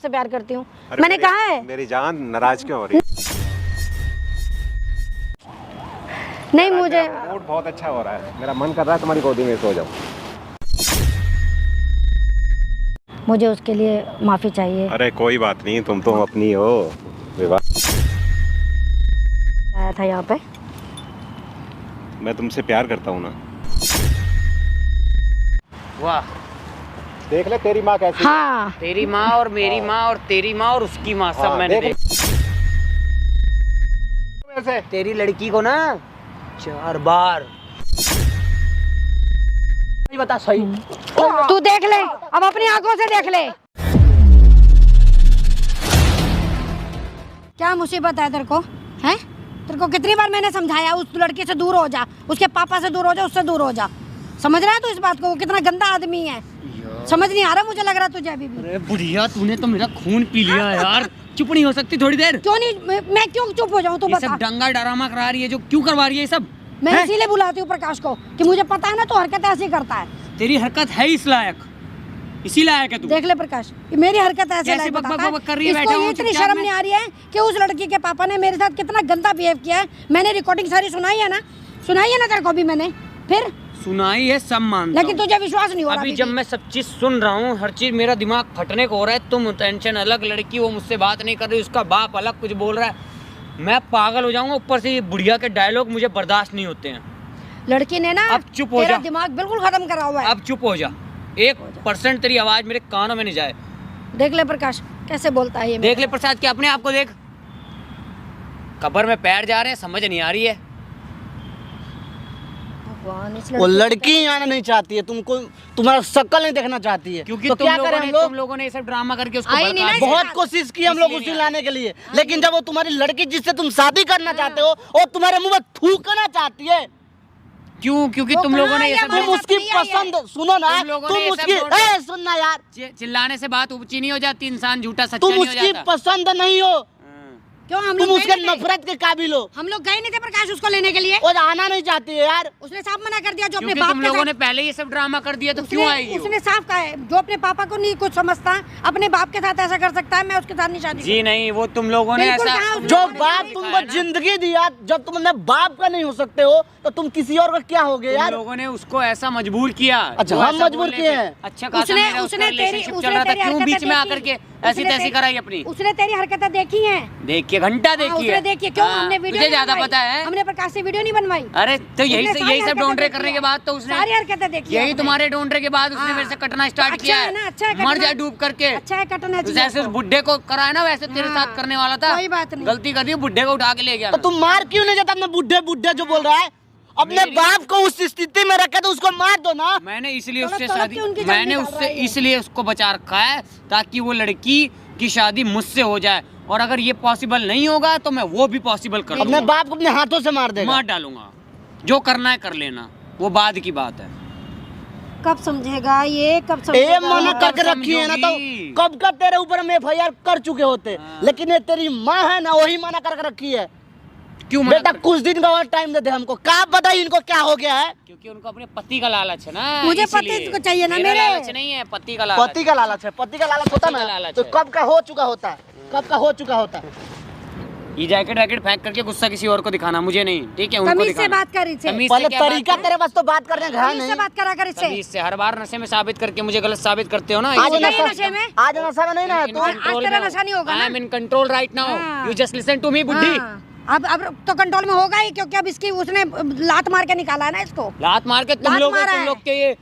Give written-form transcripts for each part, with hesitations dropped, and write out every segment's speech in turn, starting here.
से प्यार करती हूँ। मैंने कहा है। मेरी जान नाराज क्यों हो रही है? नहीं मुझे मूड बहुत अच्छा हो रहा है, मेरा मन कर रहा है तुम्हारी गोदी में सो जाऊं। मुझे उसके लिए माफी चाहिए। अरे कोई बात नहीं, तुम तो अपनी हो। विवाह आया था यहाँ पे। मैं तुमसे प्यार करता हूँ ना। वाह, देख ले तेरी माँ कैसी। हाँ तेरी माँ और मेरी माँ और तेरी माँ और उसकी माँ सब हाँ, मैंने देख देखी। तेरी लड़की को ना 4 बार बता सही। तू देख ले, अब अपनी आंखों से देख ले। क्या मुसीबत है तेरे को? हैं? तेरे को कितनी बार मैंने समझाया उस लड़के से दूर हो जा, उसके पापा से दूर हो जा, उससे दूर हो जा। समझ रहा है तू इस बात को? वो कितना गंदा आदमी है। समझ नहीं आ रहा मुझे, लग रहा तुझे अभी भी। अरे बुढ़िया, तूने तो मेरा खून पी लिया यार। चुप नहीं हो सकती थोड़ी देर? क्यों नहीं? मैं क्यों चुप हो जाऊं? तू ये बता। सब दंगा ड्रामा करा रही है, जो क्यों करवा रही है ये सब? मैं इसीलिए बुलाती हूँ प्रकाश को कि मुझे पता है ना, तो हरकत ऐसी करता है। तेरी हरकत है इस लायक, इसी लायक है तू। देख ले प्रकाश, मेरी हरकत ऐसे कैसे बक कर रही है? इसको ये इतनी शर्म नहीं आ रही है कि उस लड़की के पापा ने मेरे साथ कितना गंदा बिहेव किया है। मैंने रिकॉर्डिंग सारी सुनाई है ना तेरे को भी मैंने। फिर सुनाई है, सब मानता लेकिन तुझे विश्वास नहीं हो रहा। अभी जब मैं सब चीज सुन रहा हूँ, हर चीज मेरा दिमाग फटने को हो रहा है। तुम टेंशन अलग, लड़की वो मुझसे बात नहीं कर रही, उसका बाप अलग कुछ बोल रहा है। मैं पागल हो जाऊंगा। ऊपर से ये बुढ़िया के डायलॉग मुझे बर्दाश्त नहीं होते हैं। लड़की ने ना अब चुप हो तेरा जा। दिमाग बिल्कुल खत्म करा हुआ है। अब चुप हो जा। 1% तेरी आवाज मेरे कानों में नहीं जाए। देख ले प्रकाश कैसे बोलता है ये। देख ले प्रसाद के अपने आप को देख। कब्र में पैर जा रहे हैं, समझ नहीं आ रही है। वो लड़की आना नहीं चाहती है, तुमको तुम्हारा शक्ल नहीं देखना चाहती है। क्योंकि तो तुम क्या लोगों करें ने हम लोग? तुम लोगों ने ये सब ड्रामा करके उसको आई नहीं भड़का ना, दिया। बहुत कोशिश की हम लोग इसलिए उसे लाने के लिए, लेकिन जब वो तुम्हारी लड़की जिससे तुम शादी करना चाहते हो और तुम्हारे मुंह में थूकना चाहती है। क्यों? क्योंकि वो तुम लोगों ने ये कहाँ सब है? तुम उसकी पसंद सुनो ना, तुम लोगों ने तुम ये उसकी सब नोट- सुनना यार, चिल्लाने से बात ऊंची नहीं हो जाती, इंसान झूठा सच्चा तुम नहीं हो उसकी जाता। पसंद नहीं हो, क्यों? हम तुम लोग उसके गए नहीं थे? नफरत के काबिल हो। हम लोग गए नहीं थे प्रकाश उसको लेने के लिए। वो आना नहीं चाहती है यार। उसने साफ मना कर दिया। जो अपने क्योंकि बाप तुम के लोगों साथ ने पहले ये सब ड्रामा कर दिया, तो क्यों आएगी वो? उसने साफ कहा है, जो अपने पापा को नहीं कुछ समझता, अपने बाप के साथ ऐसा कर सकता है, मैं उसके साथ नहीं शादी जी नहीं, वो तुम लोगों ने बिल्कुल ऐसा कहा तुम उसने। जो लोगों ने बाप नहीं तुमको कहा ना। जिंदगी दिया, जब तुम अपने बाप का नहीं हो सकते हो तो तुम किसी और का क्या होगे तुम यार? लोगों ने उसको ऐसा मजबूर किया। अच्छा, वो हम ऐसा मजबूर बोलने किए पे। हैं। अच्छा खासा उसने मेरा उसका उसने तेरी रिलेशनशिप चल उसने रहा था, तेरी क्यों बीच हरकतें में आकर देखी? के ऐसी उसने तैसी तेरी- कराई अपनी? उसने तेरी हरकतें देखी हैं। देखिए, घंटा देखिए। उसने देखी क्यों? हाँ, हमने वीडियो तुझे नहीं ज्यादा बनवाई। पता है। हमने प्रकाश से वीडियो नहीं बनवाई। अरे तो उसने यही सारी सब हरकतें ढोंडरे देखी करने है। के बाद तो उसने सारी हरकतें देखी है यही उसने। तुम्हारे ढोंडरे के बाद उसने हाँ। मेरे से कटना स्टार्ट अच्छा किया है ना, अच्छा है है। मर कटना। जाए डूब करके। अच्छा है कटना तो चाहिए जैसे उस उसको। बुड्ढे को कराया ना, वैसे तेरे हाँ। साथ करने वाला था। कोई बात नहीं। गलती कर दी, बुड्ढे को उठा के ले गया तो मैं। तुम मार क्यों नहीं जाता? अपने बुढ़े बुढ़े जो बोल रहा है, अपने मेरी- बाप को उस स्थिति में रखे तो उसको मार दो ना। मैंने इसलिए तड़प उससे तड़प शादी के उनकी जान मैंने निकाल उससे रहा है ये। इसलिए उसको बचा रखा है ताकि वो लड़की की शादी मुझसे हो जाए। और अगर ये पॉसिबल नहीं होगा तो मैं वो भी पॉसिबल कर अपने लूंगा, बाप को अपने हाथों से मार देगा। मार डालूंगा। जो करना है कर लेना, वो बाद की बात है। कब समझेगा ये? कब ये समझेगा? मना कब करके रखी है ना, तो समझोगी? कब का तेरे ऊपर हम FIR कर चुके होते। हाँ। लेकिन ये तेरी माँ है ना, वही मना करके रखी है। क्यों मना बेटा कर- कुछ दिन का और टाइम दे दे हमको, क्या पता इनको क्या हो गया है। क्योंकि उनको अपने पति का लालच है ना। मुझे इसीलिए। पति को चाहिए ना मेरा मेरे। लालच नहीं है, पति का लालच। पति का लालच है, पति का लालच होता पति का ना लालच तो है। कब का हो चुका होता है, कब का हो चुका होता है। ये जैकेट वैकेट फेंक करके गुस्सा किसी और को दिखाना, मुझे नहीं, ठीक है? उनको तमीज से दिखाना। बात कर इसे। तमीज से पहले क्या बात तरीका करूं? तेरे पास तो बात करने का है तमीज से नहीं। बात करा कर इससे। तमीज से हर बार नशे में साबित करके मुझे गलत साबित करते हो ना। आज गए नशा नशे में? आज नशा में नहीं ना है तू। आज तेरा नशा नहीं होगा ना? I am in control right now, हाँ। You just listen to me बुड्ढी। हाँ। अब तो कंट्रोल में होगा ही, क्योंकि अब इसकी उसने लात मार के निकाला है ना इसको। लात मार के तुम लात लोग मारा है। के ये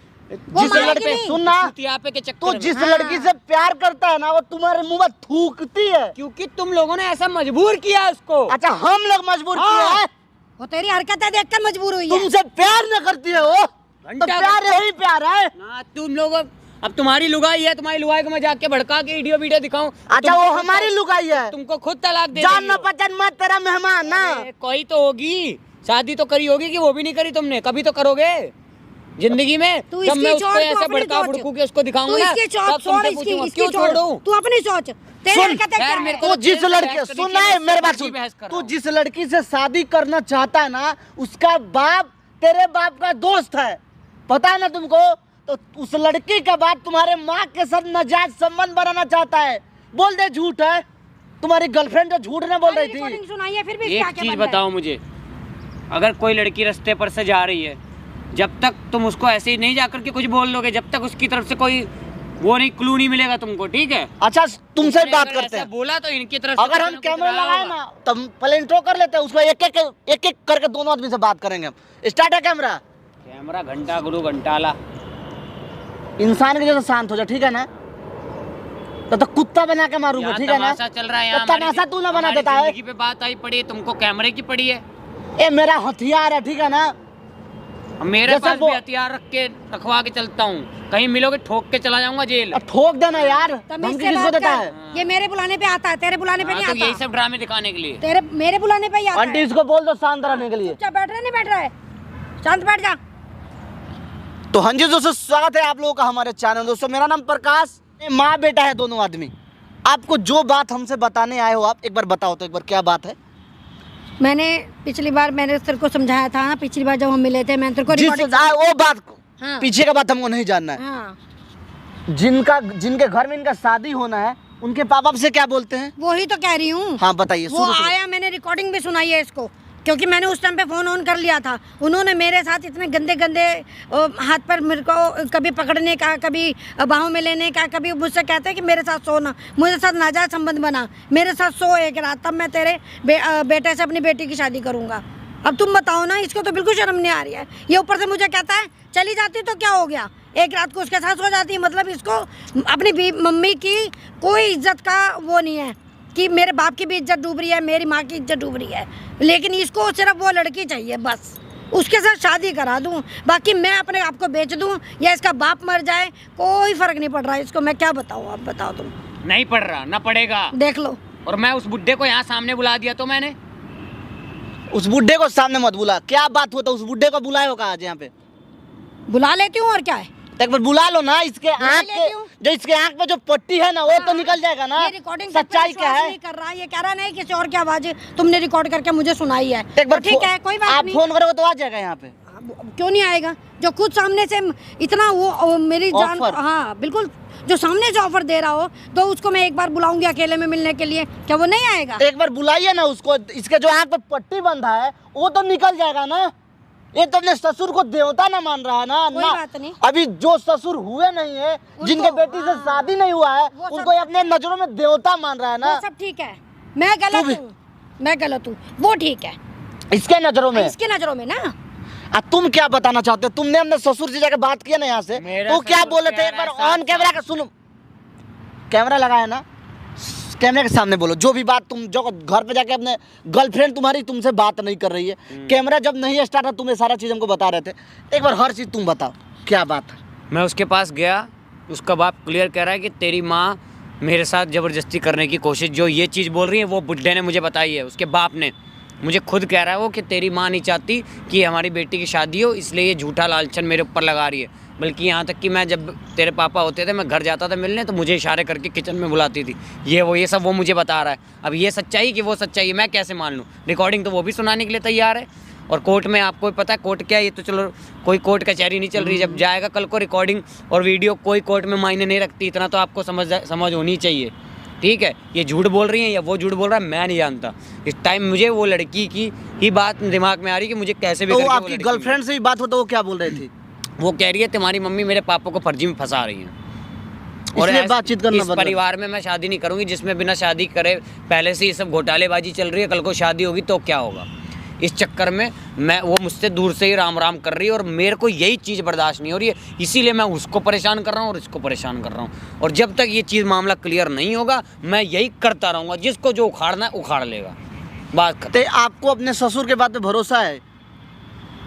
वो जिस मारेगी लड़के नहीं। सुन ना, सुतियापे के तू चक्कर में। जिस हाँ। लड़की से प्यार करता है ना, वो तुम्हारे मुंह में थूकती है। क्योंकि तुम लोगों ने ऐसा मजबूर किया उसको। अच्छा, हम लोग मजबूर हाँ। किए हैं? वो तेरी हरकतें देखकर मजबूर हुई है। तुमसे प्यार न करती है वो, तो घंटा प्यार यही प्यार है। ना तुम लोग अब तुम्हारी लुगाई है, तुम्हारी लुगाई को मैं जाके भड़का के वीडियो दिखाऊं। अच्छा, वो हमारी लुगाई है। तुमको खुद तलाक दे जान देगी न वो। पहचान मैं तेरा मेहमान ना। अरे, कोई तो होगी, शादी तो करी होगी कि वो भी नहीं करी तुमने, कभी तो करोगे जिंदगी में। तू जब मैं इसकी उसको सोच, तू ऐसे अपनी भड़का सोच। भड़कू के उसको तू दिखाऊंगा ना, इसकी तब सोच छोड़, तुमसे इसकी पूछूंगा, इसकी क्यों छोड़। छोड़ूं? तू अपनी सोच। तेरी सुन, हरकतें क्या यार, है? मेरे को तू तो जिस तेरे से लड़की बहस सुन करनी ना, चाहिए, मेरे बात इससे सुन, बहस कर तू रहा हूं। जिस लड़की से शादी करना चाहता है ना, उसका बाप तेरे बाप का दोस्त है, पता है ना तुमको? तो उस लड़की का बाप तुम्हारे माँ के साथ नाजायज संबंध बनाना चाहता है। बोल दे झूठ है। तुम्हारी गर्लफ्रेंड जो झूठ नहीं बोल रही थी। रिकॉर्डिंग सुनाई है फिर भी एक चीज बताओ मुझे, अगर कोई लड़की रास्ते पर से जा रही है, जब तक तुम उसको ऐसे ही नहीं जाकर के कुछ बोल लोगे, जब तक उसकी तरफ से कोई वो नहीं क्लू नहीं मिलेगा तुमको, ठीक है? अच्छा तुमसे उसने बात अगर करते ऐसा हैं। बोला तो इनकी तरफ से अगर कुछ हम ना कुछ कैमरा रहा लगाए होगा। ना तब पहले इंट्रो कर लेते हैं, उसको एक एक करके दोनों आदमी से बात करेंगे हम। स्टार्ट है कैमरा। कैमरा घंटा गुरु घंटाला। इंसान के जैसे शांत हो जा, ठीक है ना? तो कुत्ता बना के मारूंगा, यहाँ ठीक है ना? तमाशा चल रहा है, तो यहाँ तमाशा तू ना बना हमारी देता है। जिंदगी पे बात आई पड़ी है, तुमको कैमरे की पड़ी है। ये मेरा हथियार है, ठीक है ना? अब मेरे जैसा पास वो- भी हथियार रख के रखवा के चलता हूँ, कहीं मिलोगे ठोक के चला जाऊंगा जेल। अब ठोक देना यार, तमीज धमकी से किसको बात देता कर। है? ये मेरे बुलाने पे आता है, तेरे बुलाने पे हाँ, नहीं तो यही आता। सब ड्रामे दिखाने के लिए। तेरे मेरे बुलाने पे ही आता आंटी है। इसको बोल दो शांत रहने के लिए। चुपचाप बैठ रहा है, नहीं बैठ रहा है? शांत बैठ जा। तो हाँ जी दोस्तों, स्वागत है आप लोगों का हमारे चैनल। दोस्तों मेरा नाम प्रकाश, माँ बेटा है दोनों आदमी। आपको जो बात हमसे बताने आए हो, आप एक बार बताओ तो, एक बार क्या बात है? मैंने पिछली बार मैंने तेरे को समझाया था ना, पिछली बार जब हम मिले थे मैंने तेरे को वो बात को, हाँ। पीछे का बात हमको नहीं जानना है। हाँ, जिनके घर में इनका शादी होना है, उनके पापा से क्या बोलते हैं? वो ही तो कह रही हूँ। हाँ बताइए। वो आया, मैंने रिकॉर्डिंग भी सुनाई है इसको, क्योंकि मैंने उस टाइम पे फ़ोन ऑन कर लिया था। उन्होंने मेरे साथ इतने गंदे गंदे हाथ पर मेरे को कभी पकड़ने का, कभी बाहों में लेने का, कभी मुझसे कहते हैं कि मेरे साथ सोना, मुझे साथ नाजायज संबंध बना, मेरे साथ सो एक रात, तब मैं तेरे बेटे से अपनी बेटी की शादी करूँगा। अब तुम बताओ ना, इसको तो बिल्कुल शर्म नहीं आ रही है। ये ऊपर से मुझे कहता है चली जाती तो क्या हो गया, एक रात को उसके साथ सो जाती, मतलब इसको अपनी मम्मी की कोई इज्जत का वो नहीं है कि मेरे बाप की भी इज्जत डूब रही है, मेरी माँ की इज्जत डूब रही है, लेकिन इसको सिर्फ वो लड़की चाहिए बस, उसके साथ शादी करा दूं, बाकी मैं अपने आप को बेच दूं या इसका बाप मर जाए, कोई फर्क नहीं पड़ रहा है इसको। मैं क्या बताऊं, आप बताओ तुम। नहीं पड़ रहा ना पड़ेगा, देख लो। और मैं उस बुड्ढे को यहाँ सामने बुला दिया तो मैंने। उस बुड्ढे को सामने मत बुला। क्या बात हुआ? तो उस बुड्ढे को बुलाए हो कहा आज यहाँ पे? बुला लेती हूँ और क्या है। तो एक बार बुला लो ना। इसके आँख लेती हूँ। जो इसके आँख पे जो पट्टी है ना, वो तो निकल जाएगा ना। ये रिकॉर्डिंग सच्चाई क्या है? नहीं कर रहा, ये कह रहा नहीं किसी और की आवाज तुमने रिकॉर्ड करके मुझे सुनाई है। एक बार तो ठीक है, कोई बात आप नहीं। फोन करोगे तो आ जाएगा यहाँ पे। क्यों नहीं आएगा? जो खुद सामने से इतना वो मेरी जान, ऑफर। हाँ बिल्कुल, जो सामने से ऑफर दे रहा हो, तो उसको मैं एक बार बुलाऊंगी अकेले में मिलने के लिए, क्या वो नहीं आएगा? एक बार बुलाइए ना उसको। इसके जो आँख पे पट्टी बंधा है वो तो निकल जाएगा ना। ये तो अपने ससुर को देवता ना मान रहा है ना। कोई ना बात नहीं। अभी जो ससुर हुए नहीं है, जिनके बेटी से शादी नहीं हुआ है, वो उनको ये अपने नजरों में देवता मान रहा है ना। वो सब ठीक है, मैं गलत हूँ, मैं गलत हूँ, वो ठीक है इसके नजरों में। इसकी नजरों में ना। तुम क्या बताना चाहते हो? तुमने अपने ससुर से जाकर बात किया ना यहाँ से, मेरा तो क्या ससुर बोले कह थे? एक रहा बार है ऑन कैमरा का सुनो। कैमरा लगाया ना, कैमरे के सामने बोलो जो भी बात। तुम जो घर पे जाके अपने गर्लफ्रेंड तुम्हारी तुमसे बात नहीं कर रही है, कैमरा जब नहीं स्टार्ट है, तुम्हें सारा चीज हमको बता रहे थे। एक बार हर चीज तुम बताओ, क्या बात है? मैं उसके पास गया, उसका बाप क्लियर कह रहा है कि तेरी माँ मेरे साथ ज़बरदस्ती करने की कोशिश, जो ये चीज़ बोल रही है वो बुड्ढे ने मुझे बताई है, उसके बाप ने मुझे खुद कह रहा है वो कि तेरी माँ नहीं चाहती कि हमारी बेटी की शादी हो, इसलिए ये झूठा लालचन मेरे ऊपर लगा रही है। बल्कि यहाँ तक कि मैं जब तेरे पापा होते थे, मैं घर जाता था मिलने, तो मुझे इशारे करके किचन में बुलाती थी। ये सब वो मुझे बता रहा है। अब ये सच्चाई कि वो सच्चाई है, मैं कैसे मान लूँ? रिकॉर्डिंग तो वो भी सुनाने के लिए तैयार है, और कोर्ट में आपको पता है कोर्ट क्या है, ये तो चलो कोई कोर्ट कचहरी नहीं चल रही। जब जाएगा कल को रिकॉर्डिंग और वीडियो, कोई कोर्ट में मायने नहीं रखती, इतना तो आपको समझ होनी चाहिए, ठीक है? ये झूठ बोल रही है या वो झूठ बोल रहा है, मैं नहीं जानता। इस टाइम मुझे वो लड़की की ही बात दिमाग में आ रही कि मुझे कैसे भी तो करके वो आपकी लड़की गर्लफ्रेंड से भी बात हो तो वो क्या बोल रही थी? वो कह रही है तुम्हारी मम्मी मेरे पापा को फर्जी में फंसा रही है, और इसलिए बातचीत करना इस बंद कर। परिवार में मैं शादी नहीं करूंगी जिसमें बिना शादी करे पहले से ये सब घोटालेबाजी चल रही है। कल को शादी होगी तो क्या होगा? इस चक्कर में मैं, वो मुझसे दूर से ही राम राम कर रही है, और मेरे को यही चीज़ बर्दाश्त नहीं हो रही है, इसीलिए मैं उसको परेशान कर रहा हूँ और इसको परेशान कर रहा हूँ। और जब तक ये चीज़ मामला क्लियर नहीं होगा, मैं यही करता रहूँगा। जिसको जो उखाड़ना है उखाड़ लेगा, बात खत्म। तो आपको अपने ससुर के बात पे भरोसा है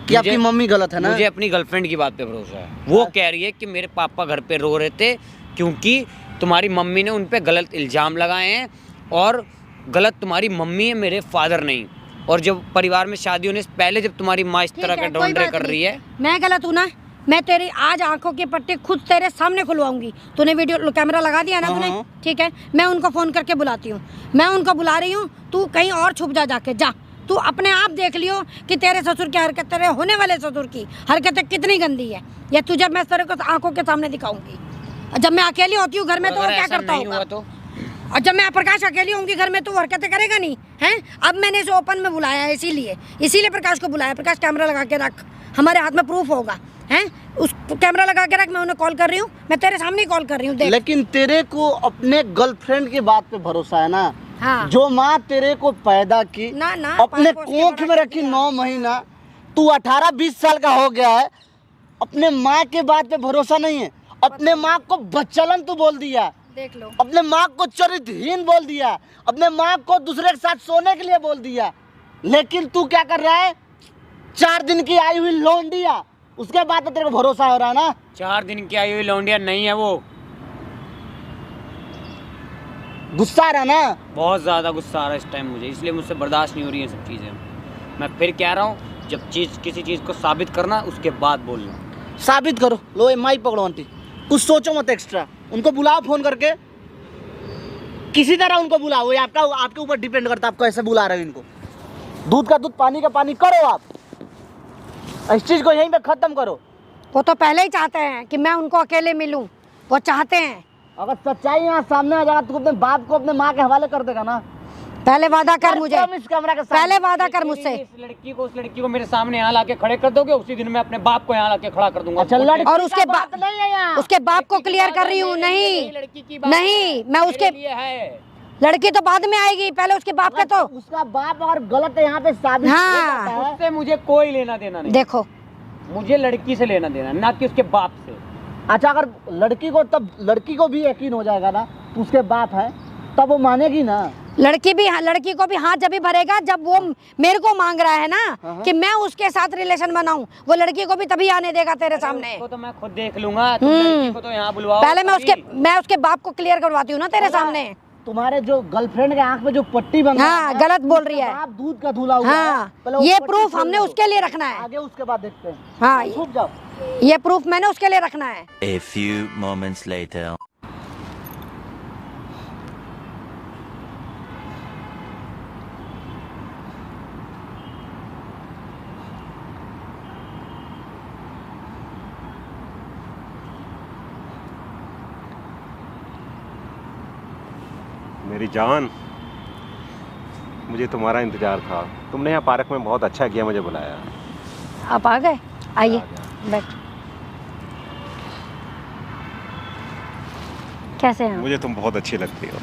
कि आपकी मम्मी गलत है ना? मुझे अपनी गर्लफ्रेंड की बात पे भरोसा है। वो कह रही है कि मेरे पापा घर पे रो रहे थे क्योंकि तुम्हारी मम्मी ने उन पे गलत इल्ज़ाम लगाए हैं, और गलत तुम्हारी मम्मी है, मेरे फादर नहीं। और जब परिवार में शादी होने से पहले जब तुम्हारी माँ इस तरह का डोंडरे कर रही है, मैं गलत हूँ ना? मैं तेरी आज आंखों की पट्टी खुद तेरे सामने खुलवाऊंगी। तूने वीडियो कैमरा लगा दिया ना तूने, ठीक है? मैं उनको फ़ोन करके बुलाती हूँ, मैं उनको बुला रही हूँ, तू कहीं और छुप जा, जाके जा। तू अपने आप देख लियो कि तेरे ससुर की हरकत, तेरे होने वाले ससुर की हरकतें कितनी गंदी है। ये तुझे मैं तेरे को आंखों के सामने दिखाऊंगी। जब मैं अकेली होती हूँ घर में तो वो अगर क्या ऐसा करता नहीं हुआ होगा? तो और जब मैं प्रकाश अकेली होंगी घर में तो वो हरकतें करेगा नहीं हैं। अब मैंने इसे ओपन में बुलाया है, इसीलिए प्रकाश को बुलाया। प्रकाश कैमरा लगा के रख, हमारे हाथ में प्रूफ होगा हैं। उस कैमरा लगा के रख, मैं उन्हें कॉल कर रही हूँ, मैं तेरे सामने ही कॉल कर रही हूँ। देख लेकिन तेरे को अपने गर्लफ्रेंड की बात पे भरोसा है ना। हाँ। जो माँ तेरे को पैदा की ना ना अपने पाँच वर्ष कोख के में बड़ा रखी कर 9 महीना, तू 18-20 साल का हो गया है, अपने माँ के बात पे भरोसा नहीं है। अपने माँ को बच्चलन तू बोल दिया, देख लो। अपने माँ को चरित्रहीन बोल दिया, अपने माँ को दूसरे के साथ सोने के लिए बोल दिया। लेकिन तू क्या कर रहा है, 4 दिन की आई हुई लौंडिया, उसके बाद तो तेरे को भरोसा हो रहा है ना। 4 दिन की आई हुई लौंडिया नहीं है वो। गुस्सा आ रहा ना। बहुत ज़्यादा गुस्सा आ रहा है इस टाइम मुझे, इसलिए मुझसे बर्दाश्त नहीं हो रही है सब चीज़ें। मैं फिर कह रहा हूँ, जब किसी चीज़ को साबित करना उसके बाद बोलना। साबित करो। लो माई पकड़ो आंटी, कुछ सोचो मत एक्स्ट्रा। उनको बुलाओ फोन करके, किसी तरह उनको बुलाओ। ये आपके ऊपर डिपेंड करता है, आप कैसे बुला रहे हो इनको। दूध का दूध, पानी का पानी करो आप। इस चीज को यहीं पे खत्म करो। वो तो पहले ही चाहते हैं कि मैं उनको अकेले मिलूं, वो चाहते हैं। अगर सच्चाई यहाँ सामने आ जाएगा तो अपने बाप को अपने माँ के हवाले कर देगा ना। पहले वादा कर मुझे, इस कैमरा के सामने। पहले वादा कर मुझसे। उस लड़की को मेरे सामने यहाँ लाके खड़े कर दोगे, उसी दिन मैं अपने बाप को यहाँ लाके खड़ा कर दूंगा। अच्छा, लड़की और उसके का बात नहीं है यहाँ। उसके बाप को क्लियर कर रही हूँ। नहीं लड़की की बात नहीं, मैं उसके लिए है। लड़की तो बाद में आएगी, पहले उसके बाप का तो। उसका बाप और गलत है यहाँ पे साबित हाँ। हो जाता है। उससे मुझे कोई लेना देना नहीं। देखो, मुझे लड़की से लेना देना, ना कि उसके बाप से। अच्छा, अगर लड़की को भी यकीन हो जाएगा ना तो उसके बाप है, तब वो मानेगी ना। लड़की को भी हाथ जब भी भरेगा जब वो मेरे को मांग रहा है ना कि मैं उसके साथ रिलेशन बनाऊं, वो लड़की को भी तभी आने देगा तेरे सामने। उसको तो मैं खुद देख लूंगा, तुम लड़की को तो यहाँ बुलवाओ। पहले मैं उसके बाप को क्लियर करवाती हूँ ना तेरे सामने। तुम्हारे जो गर्लफ्रेंड के आंख में जो पट्टी बन हाँ, गलत बोल रही है। आप दूध का धुला हुआ है। हाँ, पहले वो ये पट्टी प्रूफ खोल हमने दो। उसके लिए रखना है। आगे उसके बाद देखते हैं। हाँ, छुप जाओ। ये प्रूफ मैंने उसके लिए रखना है। A few moments later. मेरी जान, मुझे तुम्हारा इंतजार था। तुमने यहाँ पार्क में बहुत अच्छा किया, मुझे बुलाया। आप आ गए, आइए बैठ। कैसे हैं? मुझे तुम बहुत अच्छी लगती हो।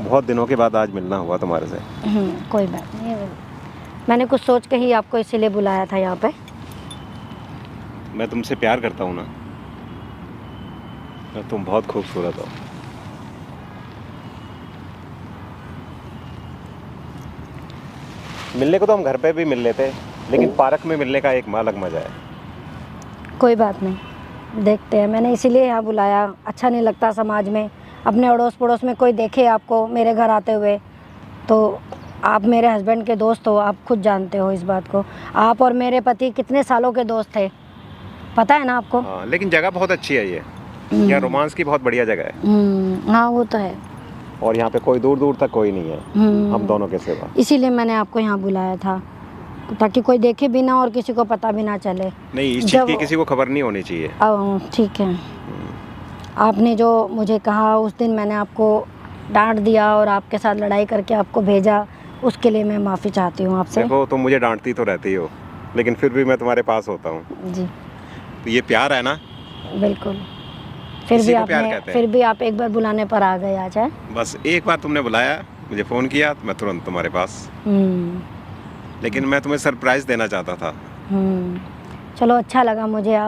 बहुत दिनों के बाद आज मिलना हुआ तुम्हारे से। कोई बात नहीं, मैंने कुछ सोच के ही आपको इसीलिए बुलाया था यहाँ पे। मैं तुमसे प्यार करता हूँ ना, तुम बहुत खूबसूरत हो। मिलने को तो हम घर पे भी मिल लेते, लेकिन पार्क में मिलने का एक अलग मजा है। कोई बात नहीं, देखते हैं। मैंने इसीलिए यहाँ बुलाया। अच्छा नहीं लगता समाज में अपने अड़ोस पड़ोस में कोई देखे आपको मेरे घर आते हुए। तो आप मेरे हस्बैंड के दोस्त हो, आप खुद जानते हो इस बात को। आप और मेरे पति कितने सालों के दोस्त थे, पता है ना आपको। हाँ, लेकिन जगह बहुत अच्छी है ये। यहाँ रोमांस की बहुत बढ़िया जगह है। हाँ, वो तो है। और यहाँ पे कोई दूर दूर तक कोई नहीं है, हम दोनों के सिवा। इसीलिए मैंने आपको यहाँ बुलाया था, ताकि कोई देखे भी ना और किसी को पता भी ना चले। नहीं, इस चीज़ की किसी को खबर नहीं होनी चाहिए। ठीक है। आपने जो मुझे कहा उस दिन, मैंने आपको डांट दिया और आपके साथ लड़ाई करके आपको भेजा, उसके लिए मैं माफ़ी चाहती हूँ आपसे। देखो, तुम मुझे डांटती तो रहती हो, लेकिन फिर भी मैं तुम्हारे पास होता हूँ। जी, तो ये प्यार है ना। बिल्कुल। इसी को प्यार कहते हैं। फिर भी आप एक बार बुलाने पर आ गए आज। है बस एक बार तुमने बुलाया, मुझे फ़ोन किया, तो मैं तुरंत तुम्हारे पास। लेकिन मैं तुम्हें सरप्राइज़ देना चाहता था। चलो, अच्छा लगा मुझे।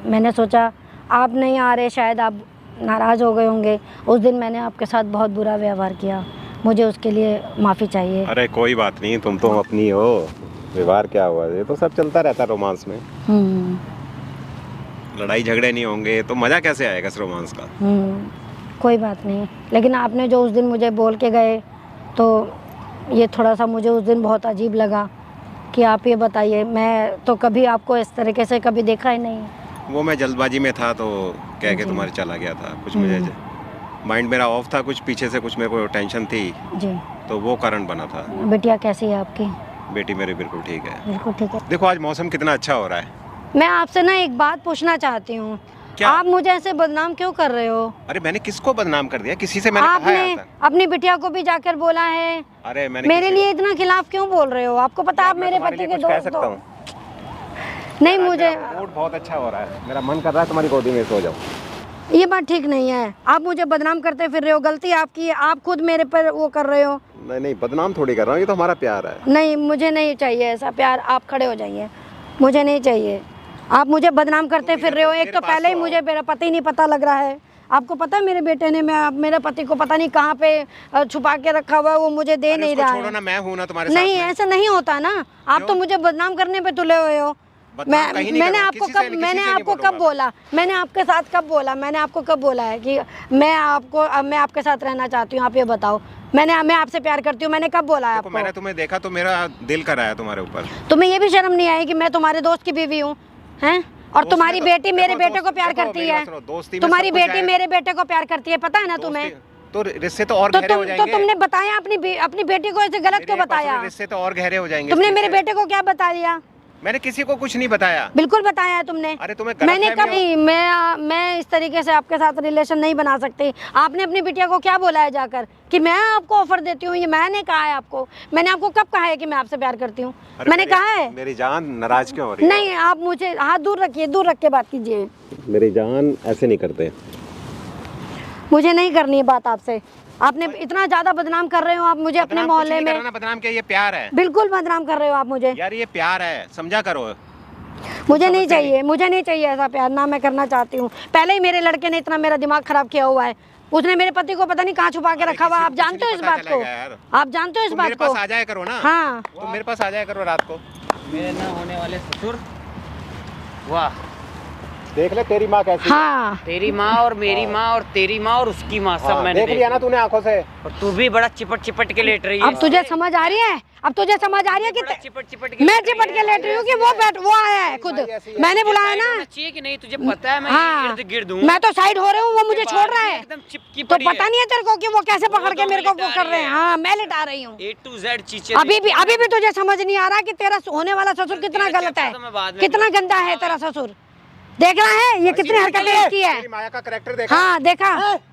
मैंने सोचा आप नहीं आ रहे, शायद आप नाराज़ हो गए होंगे। उस दिन मैंने आपके साथ बहुत बुरा व्यवहार किया, मुझे उसके लिए माफ़ी चाहिए। अरे कोई बात नहीं, तुम तो अपनी हो। व्यवहार क्या हुआ, ये तो सब चलता रहता है रोमांस में। लड़ाई झगड़े नहीं होंगे तो मज़ा कैसे आएगा इस रोमांस का। कोई बात नहीं, लेकिन आपने जो उस दिन मुझे बोल के गए, तो ये थोड़ा सा मुझे उस दिन बहुत अजीब लगा। कि आप ये बताइए, मैं तो कभी आपको इस तरीके से कभी देखा ही नहीं। वो मैं जल्दबाजी में था तो कह के तुम्हारे चला गया था। कुछ मुझे माइंड मेरा ऑफ था, कुछ पीछे से कुछ मेरे को टेंशन थी जी, तो वो कारण बना था। बिटिया कैसी है आपकी? बेटी मेरी बिल्कुल ठीक है। बिल्कुल ठीक है। देखो, आज मौसम कितना अच्छा हो रहा है। मैं आपसे ना एक बात पूछना चाहती हूँ। क्या? आप मुझे ऐसे बदनाम क्यों कर रहे हो? अरे मैंने किसको बदनाम कर दिया? किसी से मैंने कहा आपने है ऐसा? अपनी बिटिया को भी जाकर बोला है। अरे मैंने मेरे किसी लिए इतना खिलाफ क्यों बोल रहे हो? आपको पता है आप मैं मेरे तुम्हारे पति लिए के कुछ कह दोस्त सकता हो। हूँ? नहीं मुझे मूड बहुत अच्छा हो रहा है, मेरा मन कर रहा है तुम्हारी गोदी में सो जाऊं। ये बात ठीक नहीं है। आप मुझे बदनाम करते फिर रहे हो, गलती आपकी है। आप खुद मेरे पर वो कर रहे हो। नहीं बदनाम थोड़ी कर रहा हूँ, ये तो हमारा प्यार है। नहीं मुझे नहीं चाहिए ऐसा प्यार। आप खड़े हो जाइए, मुझे नहीं चाहिए। आप मुझे बदनाम करते फिर रहे हो। एक तो पहले ही मुझे मेरा पति नहीं पता लग रहा है। आपको पता है मेरे बेटे ने मेरे पति को पता नहीं कहाँ पे छुपा के रखा हुआ है, वो मुझे दे नहीं रहा छोड़ो है। ना, मैं हूँ ना तुम्हारे साथ नहीं में। ऐसा नहीं होता ना। आप तो मुझे बदनाम करने पे तुले हुए हो। बदनाम कहीं नहीं मैंने करूँगा, आपको किसी से कब नहीं, मैंने किसी से आपको नहीं कब बोलूँगा। बोला? मैंने आपके साथ कब बोला? मैंने आपको कब बोला है कि मैं आपके साथ रहना चाहती हूँ? आप ये बताओ। मैं आपसे प्यार करती हूँ, मैंने कब बोला है देखो, मैंने आपको? तुम्हें देखा तो मेरा दिल कर आया तुम्हारे ऊपर। तुम्हें ये भी शर्म नहीं आई कि मैं तुम्हारे दोस्त की बीवी हूँ, हैं? और दोस्त तुम्हारी में तो- बेटी मेरे देखो, बेटे को दोस्त- प्यार देखो, करती मेरी है। बात सुनो, दोस्ती में तुम्हारी सब कुछ बेटी है। मेरे बेटे को प्यार करती है, पता है ना तुम्हें? तो रिश्ते तो और तो गहरे हो तो जाएंगे। तुमने बताया अपनी बेटी को ऐसे गलत क्यों बताया? रिश्ते तो और गहरे हो जाएंगे तुमने इस मेरे चीज़ से। बेटे को क्या बता दिया? मैंने किसी को कुछ नहीं बताया। बिल्कुल बताया है तुमने। अरे तुम्हें गलत मैंने फहमी कभी मैं इस तरीके से आपके साथ रिलेशन नहीं बना सकती। आपने अपनी बिटिया को क्या बोला है जाकर कि मैं आपको ऑफर देती हूँ? ये मैंने कहा है आपको? मैंने आपको कब कहा है कि मैं आपसे प्यार करती हूँ? अरे मैंने कहा है? मेरी जान नाराज क्यों हो रही है? नहीं, आप मुझे हाथ दूर रखिए, दूर रख के बात कीजिए। मेरी जान ऐसे नहीं करते। मुझे नहीं करनी है बात आपसे। आपने इतना ज्यादा बदनाम कर रहे हो आप मुझे अपने बदनाम कुछ मोहल्ले नहीं में। करना, बदनाम क्या, ये प्यार है बिल्कुल बदनाम कर रहे हो आप मुझे। यार, ये प्यार है, समझा करो। मुझे नहीं चाहिए, मुझे नहीं चाहिए ऐसा प्यार। ना मैं करना चाहती हूँ। पहले ही मेरे लड़के ने इतना मेरा दिमाग खराब किया हुआ है। उसने मेरे पति को पता नहीं कहाँ छुपा के अरे रखा हुआ। किसी आप को जानते हो कुछ इस नहीं बात पता को? चलेगा यार। आप जानते हो इस तुम बात मेरे को? पास आ जाया करो ना। हाँ, तुम मेरे पास आ जाया करो रात को। मेरे ना होने वाले ससुर, वाह। देख ले तेरी माँ कैसी है। हाँ। तेरी माँ और मेरी माँ और तेरी माँ और उसकी माँ सब हाँ, मैंने देख लिया ना तूने आंखों से। और तू भी बड़ा चिपट चिपट के लेट रही है। अब तुझे समझ आ रही है? अब तुझे समझ आ रही है बड़ा कि चिपट चिपट के मैं लेट रही चिपट के लेट रही हूँ कि वो आया है खुद? मैंने बुलाया साइड ना। होना चाहिए कि नहीं? तुझे पता है मैं हाँ, इर्द गिर्द हूँ। मैं तो साइड हो रही हूँ, वो मुझे छोड़ रहा है। एकदम चिपकी तो पड़ी है। पता नहीं है तेरे को कि वो कैसे पकड़ के तो मेरे को लिटा वो कर रहे रही हैं। है। हाँ, मैं लिटा रही हूँ। A to Z चीजें अभी भी तुझे समझ नहीं आ रहा कि तेरा होने वाला ससुर कितना तेरा गलत है, चर्चा तो मैं बाद में कितना गंदा है तेरा ससुर। देख रहा है ये कितनी हरकतें की है? तेरी माया का कैरेक्टर देखा। हाँ देखा।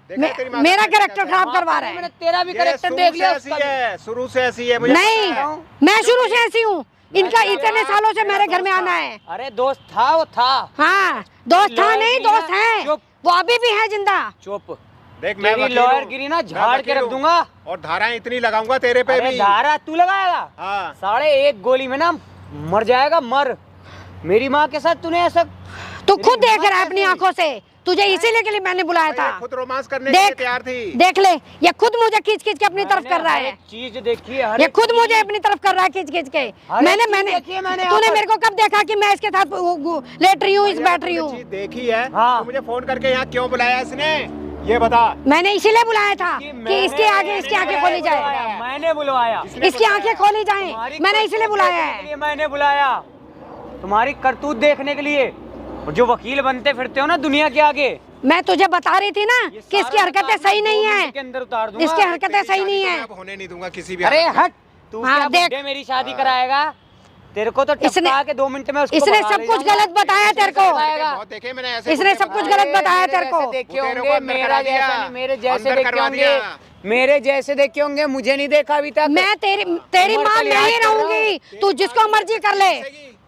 देखा तेरी माँ का मेरा कैरेक्टर कैरेक्टर खराब करवा रहा मैंने है। तेरा भी ये करेक्टर शुरू देख से लिया ऐसी उसका भी। है, शुरू से ऐसी है, मुझे नहीं, पता है। मैं शुरू से ऐसी हूँ। इनका इतने सालों से मेरे घर में आना है। अरे दोस्त था, वो था। हाँ, दोस्त था नहीं, दोस्त है। चुप। वो अभी भी है जिंदा। चुप। देख मैं तेरी वकील लॉयर हूँ। गिरी ना, मैं झाड़ के वकील रख हूँ। दूंगा। और धाराएं इतनी लगाऊंगा तेरे पे अरे भी। धारा तू लगाएगा? हाँ। 1.5 गोली में ना मर जाएगा, मर। मेरी माँ के साथ तूने ऐसा तू खुद देख रहा है अपनी आंखों से। तुझे इसीलिए के लिए मैंने बुलाया भाई, था। ये खुद रोमांस करने के लिए देख, तैयार थी। देख ले, ये खुद मुझे खींच खींच के अपनी तरफ कर रहा है। चीज देखी है, हर ये एक खुद चीज। मुझे अपनी तरफ कर रहा है खींच खींच के। हर एक मैंने चीज मैंने देखी है मैंने तूने यहाँ मेरे को कब देखा कि मैं इसके साथ लेट रही हूँ, इस भैया, बैठ रही तूने हूँ? चीज देखी है। हाँ। तो मुझे फोन करके यहाँ क्यों बुलाया इसने, ये बता। मैंने इसीलिए बुलाया था कि इसके आगे इसकी आंखें खोली जाए, मैंने बुलवाया। इसकी आंखें खोली जाएं। तुम्हारी मैंने इसीलिए करतूत बुलाया देखने के है। लिए मैंने बुलाया, तुम्हारी करतूत देखने के लिए। और जो वकील बनते फिरते हो ना दुनिया के आगे, मैं तुझे बता रही थी ना कि इसकी हरकतें सही नहीं है, के अंदर उतार दूंगा। इसकी हरकतें तेरी सही शादी नहीं तो है। मैं अब होने नहीं दूंगा किसी भी अरे हालत में। हट, तू हाँ, क्या देख। बुड्ढे मेरी शादी कराएगा? तेरे को तो इसने- टपका के 2 मिनट में उसको इसने भगा सब ले कुछ जाऊंगा। गलत बताया तेरे को। बहुत देखे मैंने ऐसे इसने गुंडे सब कुछ बताए। गलत बताया तेरे को। देखे तेरे को होंगे, अंदर मेरा करा दिया। जैसा नहीं, मेरे जैसे अंदर देखे करवा होंगे, दिया। मेरे जैसे देखे होंगे, मुझे नहीं देखा अभी तक। मैं तेरी उम्र माँ का लिहाज नहीं कर रहा हूँ। रहूंगी, तू जिसको मर्जी कर ले।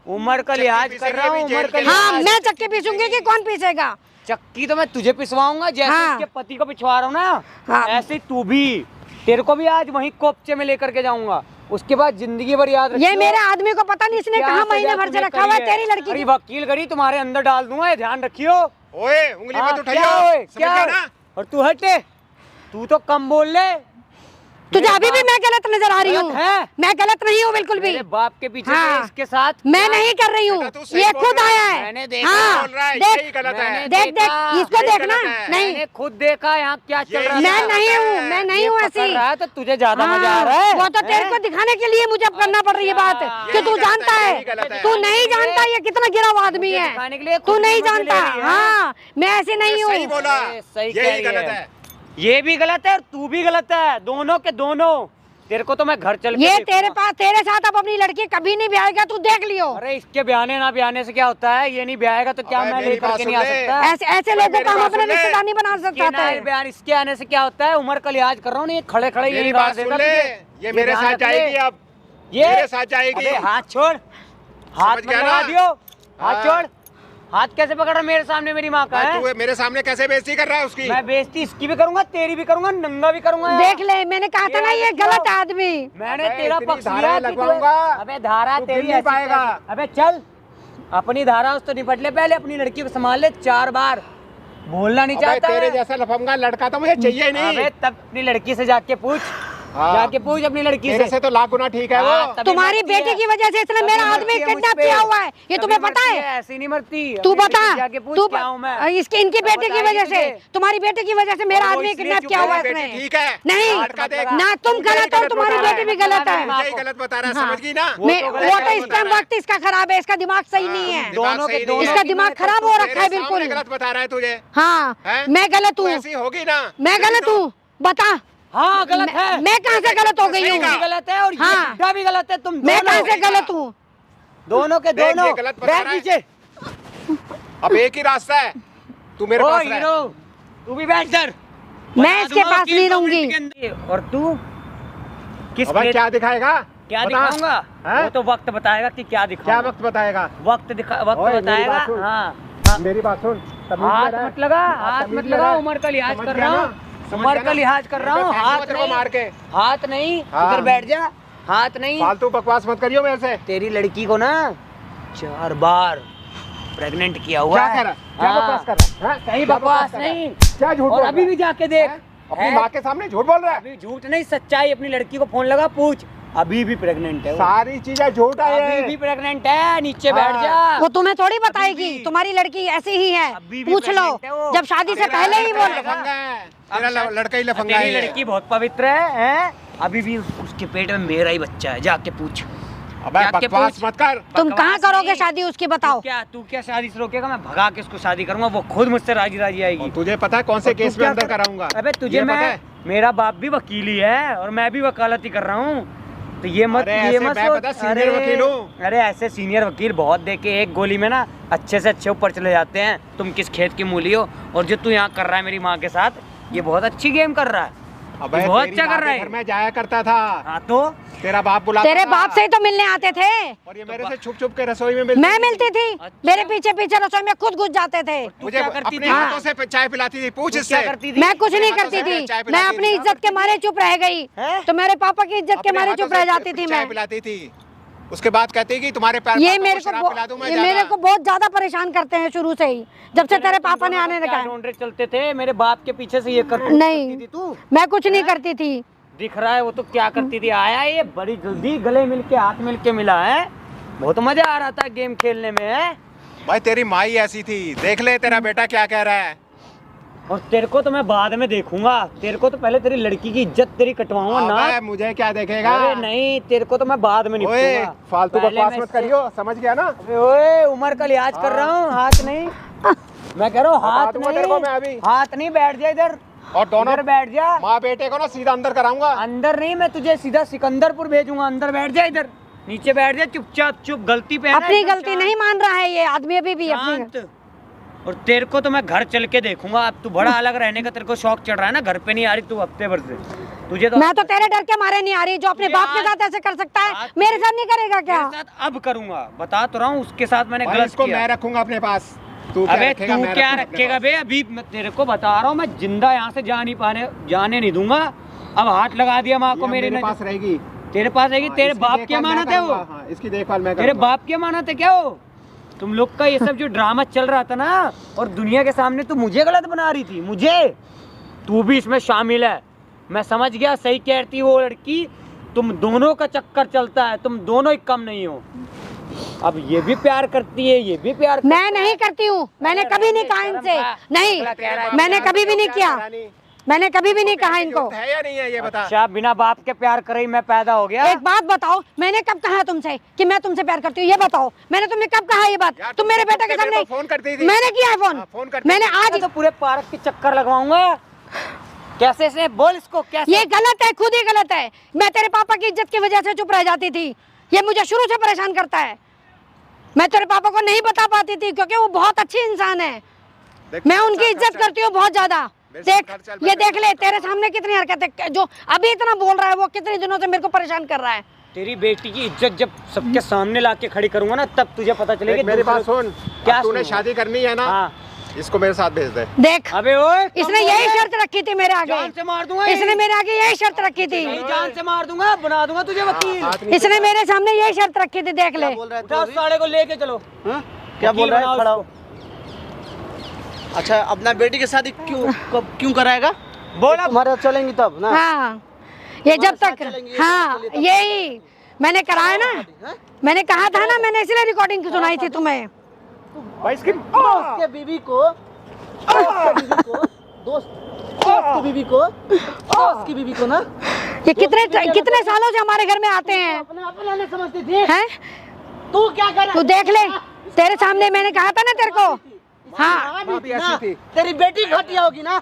उम्र का लिहाज कर रहा हूँ, उम्र का हाँ, लिहाज। मैं चक्के पीसूंगी कि कौन पीसेगा? चक्की तो मैं तुझे पिसवाऊंगा, जैसे हाँ। उसके पति को पिछवा रहा हूँ ना, हाँ। ऐसे तू भी। तेरे को भी आज वहीं कोपचे में लेकर के जाऊंगा, उसके बाद जिंदगी भर याद रखियो। ये मेरे आदमी को पता नहीं इसने क्या कहा सजा महीने भर से तूने रखा हुआ है करी तेरी लड़की अरे की। वकील गरी तुम्हारे अंदर डाल दूंगा, ये ध्यान रखियो। ओए उंगली हाँ, मत क्या उठाइयो, ओए, समझ क्या गया ओए? ना? और तू हटे, तू तो कम बोल ले। तुझे अभी भी मैं गलत नजर आ रही गलत हूँ? है। मैं गलत नहीं हूँ बिल्कुल भी। मेरे बाप के पीछे हाँ। से इसके साथ मैं नहीं कर रही हूँ, बेटा, तू सही ये बोल खुद रहा है। आया है। मैंने देखा, हाँ, बोल रहा है, देख यही गलत है। मैंने देख देखा, इसको यही देखना। गलत है। नहीं, मैंने खुद देखा यहाँ क्या चल यही रहा मैं है। नहीं हूँ, मैं नहीं ये हूँ पकड़ ऐसी। रहा है तो तुझे ज्यादा मजा आ रहा है। वो तो तेरे को दिखाने के लिए मुझे अब करना पड़ रही है बात कि तू यही गलत जानता है, है। यही गलत है। तू नहीं जानता ये कितना गिरा हुआ आदमी मुझे है। दिखाने के लिए तू खुद नहीं मजे ले जानता। रही है। हाँ, मैं ऐसी नहीं सही हूँ। बोला, अरे, सही कह यही रही गलत है। है। ये भी गलत है और तू भी गलत है, दोनों के दोनों। तेरे को तो मैं घर चल के ये देखूंगा। तेरे पास, तेरे साथ अब अपनी लड़की कभी नहीं ब्याहेगा, तू देख लियो। अरे इसके ब्याहने ना ब्याहने से क्या होता है, ये नहीं ब्याहेगा तो क्या अबे मैं मेरी लेकर बात के सुन नहीं आ ले। सकता? ऐसे ऐसे अरे लोगों मेरी को हम बात अपने सुन ले। रिश्तेदार नहीं बना इसके सकते ना बयान इसके आने से क्या होता है? उम्र का लिहाज कर रहा हूँ, नहीं खड़े खड़े मेरी यही बात बात सुन देगा ले, तुझे। ये मेरे ध्यान साथ रख ले। जाएगी अब, ये मेरे साथ जाएगी। अबे हाथ छोड़, हाथ समझ मत गया लगा ना? दियो, हाथ हाँ। छोड़। हाथ कैसे पकड़ रहा मेरे सामने? मेरी माँ का है। तू मेरे सामने कैसे बेइज्जती कर रहा है उसकी? मैं बेइज्जती इसकी भी करूंगा, तेरी भी करूंगा, नंगा भी करूंगा। देख ले, मैंने कहा था ना ये गलत आदमी। मैंने अबे तेरा इतनी पक्ष धाराएं लिया कि लगवाऊंगा। अबे धारा तू तेरी गिर नहीं ऐसी पाएगा। कैसी? अबे चल, अपनी धारा उस तो निपट ले, पहले अपनी लड़की को संभाल ले। 4 बार बोलना नहीं अबे चाहता तेरे मैं। जैसा लफंगा लड़का तो मुझे चाहिए नहीं। अबे तब अपनी लड़की से जाके पूछ, हाँ। जाके पूछ अपनी लड़की तेरे से तो लाख गुना ठीक है हाँ, वो। तभी तुम्हारी मरती बेटी है। की वजह से इसने तभी मेरा मरती आदमी है मुझ किडनैप पे। किया हुआ है, ये तभी तुम्हें पता मरती है? ऐसी नहीं मरती। तू अपनी बता, बेटी से जाके पूछ तू क्या हूँ मैं। इसकी इनकी तो बेटे की बताएगी वजह से, तुझे। तुम्हारी बेटे की वजज से मेरा और वो आदमी इसलिए किडनैप चुप किया है, हुआ है बेटी इसने। ठीक है। नहीं, लड़का देख। ना तुम मुझे ही गलत हो, तुम्हारी बता रहा बेटी भी है। गलत है। मुझे ही गलत बता रहा है, हाँ। समझ गई ना? मैं तो वो गलत तो है, इस बता टाइम रहा है। वक्त इसका खराब है, इसका दिमाग सही नहीं है। दिमाग दोनों सही के नहीं दोनों है। इसका की दिमाग मेहनत खराब तो हो तेरे रखा है सामने बिल्कुल। गलत बता रहा है तुझे। हाँ, हैं? मैं गलत तू हूँ, ऐसी होगी ना? मैं गलत हूँ, बता। हाँ गलत है। मैं कहाँ से गलत हो गई सही हूँ? कहा। भी गलत है और ये हाँ। बुड्ढा भी गलत है। तुम मैं दोनों कहाँ से गलत हूँ? दोनों के देख, ये दोनों गलत बता बैठ रहा है। नीचे। अब एक ही रास्ता है, तू मेरे ओ पास रह। हीरो, तू भी बैठ इधर। मैं बता इसके दूंगा पास कि नहीं 2 मिनट रहूंगी। के अंदर। और तू किस अबे खेत- क्या दिखाएगा? क्या बता। दिखाऊंगा? हैं? वो तो वक्त बताएगा कि क्या क्या दिखाऊंगा। वक्त बताएगा? वक्त ओए, मेरी बताएगा। बात सुन। हाँ मेरी बात सुन, तमीज हाथ में रह। मत लगा, हाँ, हाथ तमीज मत में लगा। रह। उम्र का लिहाज समझ कर गया रहा ना? हूँ, समझ उम्र गया का ना? लिहाज कर रहा हूँ। तेरे को हाथ तेरे को मार के। नहीं, हाथ नहीं, हाँ। इधर बैठ जा। हाथ नहीं। फालतू बकवास मत करियो मेरे से। तेरी लड़की को ना 4 बार प्रेग्नेंट किया हुआ क्या है। कह रहा है? क्या हाँ। बकवास कर रहा है? हैं? सही क्या बकवास कर रहा है? नहीं। क्या झूठ बोल और रहा अभी है? भी जाके देख। हैं? अपनी है? माँ के सामने झूठ बोल रहा है? अभी झूठ नहीं, सच्चाई। अपनी लड़की को फोन लगा, पूछ। अभी भी प्रेग्नेंट है वो। सारी चीजें झूठ है अभी भी ये। प्रेग्नेंट है। नीचे हाँ। बैठ जा। वो तुम्हें थोड़ी बताएगी, भी। तुम्हारी लड़की ऐसी ही है, अभी भी पूछ लो। pregnant है वो। जब शादी से तेरा पहले ही लड़का वो लफंगा है। तेरा लड़का ही लफंगा तेरी है ये। लड़की बहुत पवित्र है। अभी भी उसके पेट में मेरा ही बच्चा है। जाके पूछ। अबे जाके बकवास पूछ। मत कर। तुम बकवास कहाँ करोगे नहीं। शादी उसकी, बताओ। तू क्या शादी से रोकेगा? मैं भगा के उसको शादी करूंगा। वो खुद मुझसे राजी राजी आएगी। और तुझे पता है कौन से और तू केस में क्या अंदर कर- कराऊंगा? अबे तुझे ये पता मैं, है? मेरा बाप भी वकील ही है और मैं भी वकालती कर रहा हूँ। तो ये मत, अरे ये ऐसे मत मैं सोच। पता सीनियर वकील हूँ। अरे ऐसे सीनियर वकील बहुत देखे, एक गोली में ना अच्छे से अच्छे ऊपर चले जाते हैं। तुम किस खेत की मूली हो? और जो तू यहाँ कर रहा है मेरी माँ के साथ, ये बहुत अच्छी गेम कर रहा है। अबे बहुत तेरी अच्छा माँ कर रहा के है। घर में जाया करता था। हाँ तो तेरा बाप बुलाता तेरे था। बाप से ही तो मिलने आते थे। और ये मेरे से छुप छुप के रसोई में मिलती मैं मिलती थी, अच्छा। मेरे पीछे पीछे रसोई में खुद घुस जाते थे। तू मुझे क्या करती अपने थी? हाथों से चाय पिलाती थी। पूछ तू इससे। क्या करती थी? मैं कुछ नहीं हाथों करती से थी, चाय मैं पिलाती अपनी थी। इज्जत के मारे चुप रह गई। हैं? तो मेरे पापा की इज्जत के अपने मारे हाथों चुप से रह जाती थी चाय मैं। पिलाती थी। उसके बाद कहती कि तुम्हारे पैर ये पापा मेरे को को शराब पिला दूं मैं ये ज्यादा। मेरे को बहुत ज्यादा परेशान करते हैं शुरू से ही, जब से तेरे तुम पापा ने दोनों आने क्या लगा। ढूंढ रहे चलते थे मेरे बाप के पीछे से? ये करती नहीं, थी तू? मैं कुछ नहीं करती थी। दिख रहा है वो तो क्या करती थी। आया ये बड़ी जल्दी, गले मिल के हाथ मिल के मिला है। बहुत मजा आ रहा था गेम खेलने में है। भाई तेरी माँ ही ऐसी थी। देख ले तेरा बेटा क्या कह रहा है। और तेरे को तो मैं बाद में देखूंगा। तेरे को तो पहले तेरी लड़की की इज्जत तेरी कटवाऊंगा ना। अबे मुझे क्या देखेगा? अरे नहीं, तेरे को तो मैं बाद में ओए निपटूंगा। फालतू पहले बकवास मैं मत इससे- करियो, समझ गया ना? अबे ओए, उम्र का लिहाज कर रहा हूँ, हाथ नहीं। मैं कह रहा हूँ बता हाथ दूंगा तेरे को मैं अभी। नहीं, हाथ नहीं। बैठ जा इधर, और दोनों इधर बैठ जा। माँ बेटे को ना सीधा अंदर कराऊंगा। अंदर नहीं, मैं तुझे सीधा सिकंदरपुर भेजूंगा। अंदर बैठ जा, इधर नीचे बैठ जा चुपचाप। चुप, गलती पे है ना, अपनी एकदम गलती शांत। नहीं मान रहा है ये आदमी अभी भी अपनी। शांत। और तेरे को तो मैं घर चल के देखूंगा। अब तू बड़ा अलग रहने का तेरे को शौक चढ़ रहा है ना। घर पे नहीं आ रही तू हफ्ते भर से। तुझे तो मैं तो तेरे डर के मारे नहीं आ रही, जो अपने तुझे बाप के आज- साथ ऐसे कर सकता है आज मेरे साथ नहीं करेगा क्या? मेरे साथ अब करूंगा। बता तो रहा हूँ, उसके साथ मैंने भाई गलत इसको किया। मैं रखूंगा अपने पास। तू क्या अबे रखेगा? तू मैं क्या रखूंगा अपने रखेगा पास। बे? अभी मैं तेरे को बता रहा हूँ, मैं जिंदा यहाँ से जाने नहीं दूंगा। अब हाथ लगा दिया माँ को ये मेरे मेरे ने। पास रहेगी। तेरे पास रहेगी। हाँ, तेरे इसकी बाप की देखभाल मैं अमानत है वो। करूंगा। हाँ, इसकी देखभाल मैं तेरे करूंगा। बाप की अमानत है क्या वो? तुम लोग का ये सब जो ड्रामा चल रहा था ना, और दुनिया के सामने तू मुझे गलत बना रही थी। मुझे, तू भी इसमें शामिल है। मैं समझ गया, सही कहती वो लड़की। तुम दोनों का चक्कर चलता है, तुम दोनों ही कम नहीं हो। अब ये भी प्यार करती है, ये भी प्यार करती मैं नहीं करती हूँ, मैंने कभी नहीं कहा इनसे। नहीं, मैंने कभी भी नहीं किया, मैंने कभी भी नहीं कहा इनको। है या नहीं है ये बता। अच्छा, बिना बाप के प्यार करे ही मैं पैदा हो गया। एक बात बताओ, मैंने कब कहा तुमसे कि मैं तुमसे प्यार करती हूँ? ये बताओ, मैंने तुमने कब कहा ये बात? यार, तुम मेरे तुम बेटे के मेरे सामने को फोन करती थी। मैंने किया है हाँ, फोन फोन। करती मैंने थी। आज तो पूरे पार्क के चक्कर लगवाऊंगा। कैसे से बोल इसको कैसे? ये गलत है, खुद ही गलत है। मैं तेरे पापा की इज्जत की वजह से चुप रह जाती थी, ये मुझे शुरू से परेशान करता है। मैं तेरे पापा को नहीं बता पाती थी क्योंकि वो बहुत अच्छे इंसान है, मैं उनकी इज्जत करती हूँ बहुत ज्यादा। देख, ये देख ले, तेरे सामने कितनी हरकतें, जो अभी इतना बोल रहा है वो कितने दिनों से मेरे को परेशान कर रहा है। तेरी बेटी की इज्जत जब सबके सामने लाके खड़ी करूंगा ना, तब तुझे पता चलेगा। मेरी बात सुन, क्या तूने सुनूं? शादी करनी है ना, हाँ। इसको मेरे साथ भेज दे। देख, अबे ओए, इसने यही शर्त रखी थी मेरे आगे, जान से मार दूंगा। इसने मेरे आगे यही शर्त रखी थी, जान से मार दूंगा, बना दूंगा तुझे वकील। इसने मेरे सामने यही शर्त रखी थी, देख ले। बोल रहा है उठा उस साले को लेके चलो। हाँ? क्या बोल रहा है? खड़ा हो। अच्छा, अपना बेटी की शादी क्यों कराएगा? बोल अब। तुम्हारे साथ चलेंगी तब ना? हाँ, ये जब तक, चलेंगे, हाँ यही मैंने कराया ना, मैंने कहा था ना, मैंने इसलिए रिकॉर्डिंग सुनाई थी तुम्हें। दोस्त के बीवी को, दोस्त की बीवी को ना, ये कितने सालों से हमारे घर में आते हैं, अपना नहीं समझती थी। हैं? तू क्या कर? तू देख ले, तेरे सामने मैंने कहा था ना तेरे को। हाँ, तेरी बेटी घटिया होगी ना,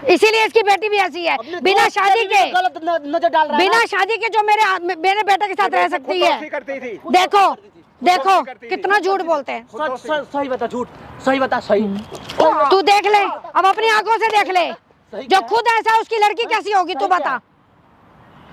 इसीलिए इसकी बेटी भी ऐसी है, बिना शादी के, गलत नजर डाल रहा है। बिना शादी के जो मेरे बेटे के साथ रह सकती है। करती थी। देखो देखो कितना झूठ बोलते हैं। सही बता, झूठ सही बता, सही। तू देख ले, अब अपनी आंखों से देख ले, जो खुद ऐसा उसकी लड़की कैसी होगी तू बता।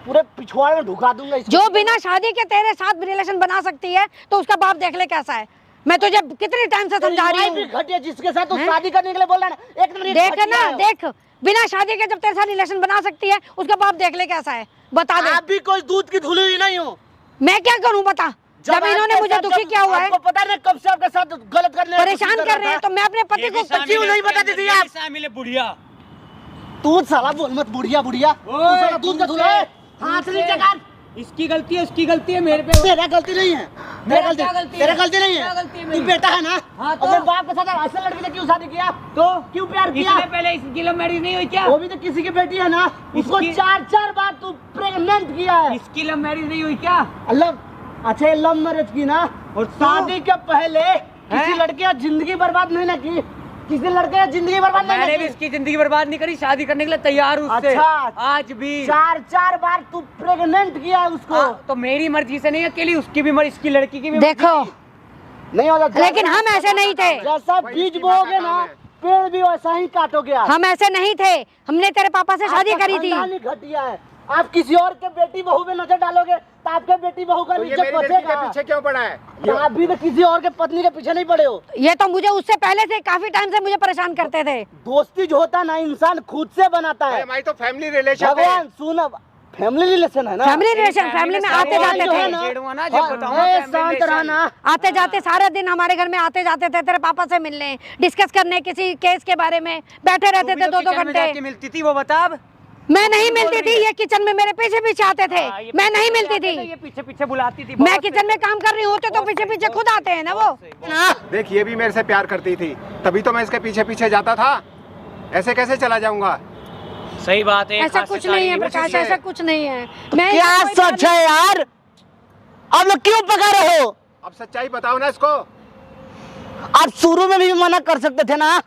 पूरे पिछवाड़े में ढुका दूंगा इसको। जो बिना शादी के तेरे साथ रिलेशन बना सकती है तो उसका बाप देख ले कैसा है। मैं तुझे कितने टाइम से समझा रही हूँ, घटिया जिसके साथ तू शादी करने के लिए बोल रहा है ना, एक नंबर देख ना, देख बिना शादी के जब तेरे साथ रिलेशन बना सकती है उसका बाप देख ले कैसा है, बता दे। आप भी कोई दूध की धुली हुई नहीं हो। मैं क्या करूँ बता, जब इन्होंने मुझे दुखी किया हुआ है, आपको पता नहीं कब से आपके साथ गलत करने परेशान कर रहे हैं, तो मैं अपने पति को क्यों नहीं बताती थी आप? मिले बुढ़िया। तू साला बोल मत, बुढ़िया बुढ़िया, तू साला दूध का धुला है। हाथ नीचे कर। इसकी गलती है, उसकी गलती है, मेरे पे। तेरा गलती नहीं है, मेरा क्या गलती है? तेरा गलती नहीं क्या गलती है है। मेरी? तू बेटा है ना, हाँ, तो? अपने बाप के साथ ऐसे लड़की से क्यों शादी किया? तो क्यों प्यार किया? इससे पहले इसकी लव मैरिज नहीं हुई क्या? वो भी तो किसी की बेटी है ना, उसको इसकी- 4 बार तू प्रेग्नेंट किया है। इसकी लव मैरिज नहीं हुई क्या? लव, अच्छा लव मैरिज की ना, और शादी के पहले किसी हैं? लड़के का जिंदगी बर्बाद नहीं ना की, किसी लड़के का जिंदगी बर्बाद नहीं मैंने ना भी की। इसकी जिंदगी बर्बाद नहीं करी, शादी करने के लिए तैयार हूँ उससे। अच्छा। आज भी। 4 बार तू प्रेग्नेंट किया है उसको। हाँ, तो मेरी मर्जी से नहीं अकेली, उसकी भी मर्जी, इसकी लड़की की भी देखो, नहीं होता, लेकिन हम ऐसे नहीं थे, जैसा बीज बोओगे ना, पेड़ भी वैसा ही काटोगे आप। हम ऐसे नहीं थे, हमने तेरे पापा से शादी आपका करी थी। खानदान ही घटिया है। आप किसी और के बेटी बहू में नजर डालोगे तो आपके बेटी बहू का तो ये इज्जत मेरी लड़की के बचेगा। पीछे क्यों पड़ा है? तो आप भी तो किसी और के पत्नी के पीछे नहीं पड़े हो। ये तो मुझे उससे पहले से काफी टाइम से मुझे परेशान करते थे। दोस्ती जो होता है ना, इंसान खुद से बनाता है। हमारी तो फैमिली रिलेशन है। भगवान सुन, फैमिली रिलेशन है ना, फैमिली रिलेशन, फैमिली में आते जाते जो है थे, ना, छेड़ूंगा ना, जब हाँ, बताऊंगा ए, family शांत relation। रहना। आते जाते सारे दिन हमारे घर में आते जाते थे तेरे पापा से मिलने, डिस्कस करने किसी केस के बारे में, बैठे रहते थे 2-2 घंटे। मिलती थी वो बता अब। मैं नहीं मिलती थी, ये किचन में मेरे पीछे पीछे आते थे, ये मैं नहीं मिलती ये थी। पीछे पीछे बुलाती थी। मैं किचन में काम कर रही होती तो पीछे पीछे खुद आते हैं ना वो। हाँ, देख, ये भी मेरे से प्यार करती थी, तभी तो मैं इसके पीछे पीछे जाता था। ऐसे कैसे चला जाऊंगा? सही बात है। ऐसा कुछ नहीं है प्रकाश, ऐसा कुछ नहीं है। मैं क्या सच है यार? आप लोग क्यों पका रहे हो? अब सच्चाई बताओ ना इसको। आप शुरू में भी मना कर सकते थे ना,